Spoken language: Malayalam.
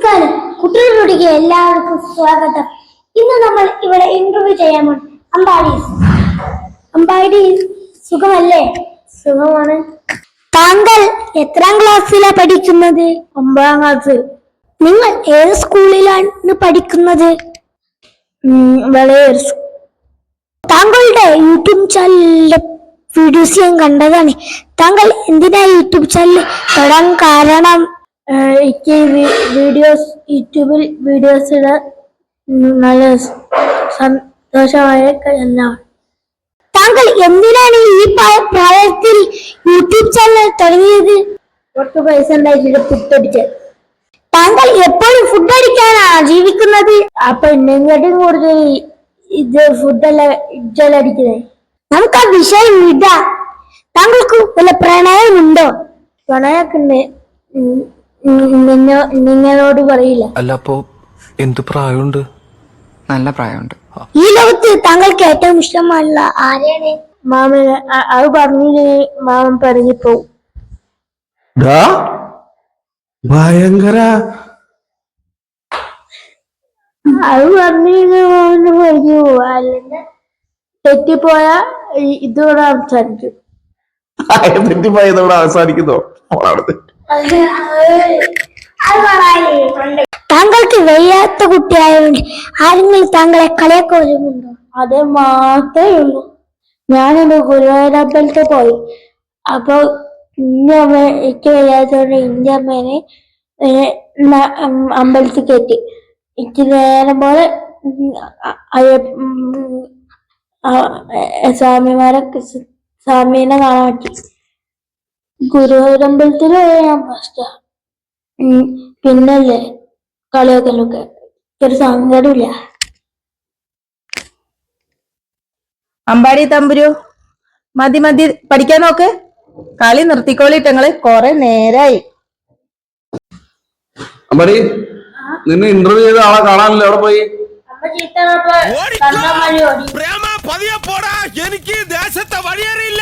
നമസ്കാരം കുട്ടികളുടെ എല്ലാവർക്കും സ്വാഗതം. ഇന്ന് നമ്മൾ ഇവിടെ ഇന്റർവ്യൂ ചെയ്യാൻ പോകും. അമ്പാടി സുഖമല്ലേ? സുഖമാണ്. താങ്കൾ എത്രാം ക്ലാസ്സിലാണ് പഠിക്കുന്നത്? 9ാം ക്ലാസ്. നിങ്ങൾ ഏത് സ്കൂളിലാണ് പഠിക്കുന്നത്? വളയർ. താങ്കളുടെ യൂട്യൂബ് ചാനലിലെ വീഡിയോസ് ഞാൻ കണ്ടതാണ്. താങ്കൾ എന്തിനാ യൂട്യൂബ് ചാനൽ തൊടാൻ കാരണം? എനിക്ക് യൂട്യൂബിൽ വീഡിയോസ് ഇടാൻ നല്ല സന്തോഷമായ കാര്യമാണ്. താങ്കൾ എന്തിനാണ് ഈ പ്രായത്തിൽ യൂട്യൂബ് ചാനൽ തുടങ്ങിയത്? കുറച്ച് പൈസ ഉണ്ടായിട്ട് ഫുഡ് അടിക്കാൻ. താങ്കൾ എപ്പോഴും ഫുഡ് അടിക്കാനാണ് ജീവിക്കുന്നത്? അപ്പൊ എന്നെക്കാട്ടും കൂടുതൽ ഇത് ഫുഡല്ല അടിക്കുന്നത്. നമുക്ക് ആ വിഷയം വിടാം. താങ്കൾക്ക് വല്ല പ്രണയമുണ്ടോ? പ്രണയമൊക്കെ ഉണ്ട്. നിങ്ങളോട് പറയില്ല. അല്ല, അപ്പോ എന്ത് പ്രായമുണ്ട്? നല്ല പ്രായമുണ്ട്. ഈ ലോകത്ത് താങ്കൾക്ക് ഏറ്റവും ഇഷ്ടമുള്ള ആരെയാണ്? മാമന്. അത് പറഞ്ഞില്ലേ മാമൻ പറഞ്ഞിപ്പോ ഭയങ്കര അത് പറഞ്ഞില്ല മാമന് പറഞ്ഞു പോവാ. അല്ലെങ്കിൽ തെറ്റിപ്പോയാ ഇതോടെ അവസാനിക്കും. തെറ്റിപ്പോയതോടെ അവസാനിക്കുന്നോ? താങ്കൾക്ക് വയ്യാത്ത കുട്ടിയായതുകൊണ്ട് ആരെങ്കിലും താങ്കളെ കളിയാക്കുന്നുണ്ടോ? അത് മാത്രമേ ഉള്ളൂ. ഞാനൊരു ഗുരുവായൂരമ്പലത്തിൽ പോയി. അപ്പൊ എനിക്ക് വയ്യാത്തതുകൊണ്ട് എന്റെ അമ്മേനെ അമ്പലത്തിൽ കയറ്റി. എനിക്ക് നേരം പോലെ സ്വാമീനെ കാണാൻ പറ്റി. ഗുരുവായൂരമ്പലത്തില് ഞാൻ ഫസ്റ്റാ. പിന്നല്ലേ കളിയാക്കലൊക്കെ. ഒരു സങ്കടമില്ല. അമ്പാടി തമ്പുരു, മതി പഠിക്കാൻ നോക്ക്. കളി നിർത്തിക്കോളിട്ടങ്ങള്. കൊറേ നേരായി. അമ്പാടി, നിന്നെ ഇന്റർവ്യൂ ചെയ്ത ആളെ കാണാനല്ലോ. അവിടെ പോയി എനിക്ക് ദേശത്തെ വഴിയേറിയില്ല.